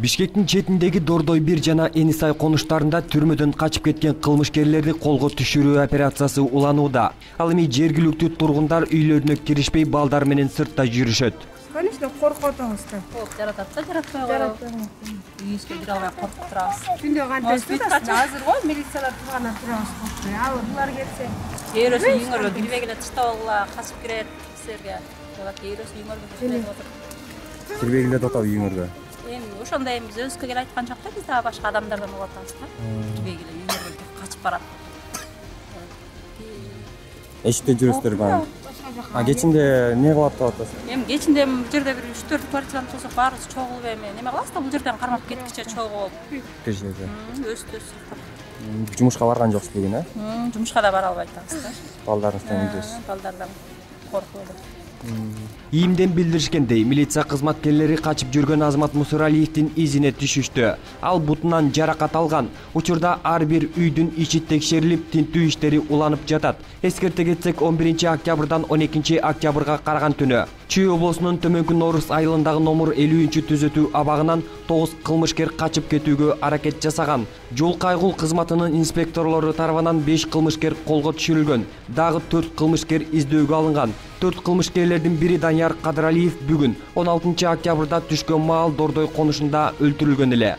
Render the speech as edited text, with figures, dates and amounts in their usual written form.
Бишкектин четиндеги Дордой 1 жана Энисай конуштарында түрмөдөн качып кеткен кылмышкерлерди колго түшүрүү операциясы уланууда. Ал эми жергиликтүү тургундар үйлөрүнө киришпей балдар менен сыртта жүрүшөт. Конечно, коркуп атабыз да. Жаратат да, жаратпай коебуз. Үйүбүзгө кире албай коркуп турабыз. Күндө кантип азыр го милициялар тургандан турабыз коркпой. Ал булар келсе, Кейбирөөсү үйүңөргө кирбей келет, таштап алгыла, качып кирет силерге. Кейбирөөсү үйүңөргө кирбей отуруп. Кирбей келет атабы үйүңөргө. Эми ошондой биз өзүбүзгө келе айткан жок да, биз дагы башка адамдардан угуп атабыз да. Кирбей келе үйүңөргө качып барат. Эшикте жүрөсүздөр баары. Кечинде не кылып атасыз? Эми кечинде бул жерде бир 3-4 квартираны тосок баарыбыз чогулуп эми неме кылабыз да, бул жерден кармап кеткиче чогулуп. Киришеге. Өстү сылтап. Жумушка барган жоксуз бүгүн, э? Жумушка да бара албай атабыз да. Балдарыңыздан үйдөсүз. Балдардан коркуп элек. ИИМден билдиришкендей, милиция кызматкерлери качып жүргөн Азамат Мусуралиевдин изине түшүштү. Ал бутунан жаракат алган. Учурда ар бир үйдүн ичи текшерилип, тинтүү иштери уланып жатат. Эскерте кетсек, 11 октябрдан 12 октябрга караган түнү Чүй облусунун Төмөнкү Норус айылындагы номер 50-түзөтүү абагынан 9 кылмышкер качып кетүүгө аракет жасаган. Жол кайгул кызматынын инспекторлору тарабынан 5 кылмышкер колго түшүрүлгөн. Дагы 4 кылмышкер издөөгө алынган. 4 кылмышкерлердин бири Данияр Кадыралиев бүгүн 16 октябрда түшкөн маал Дордой конушунда өлтүрүлгөн эле.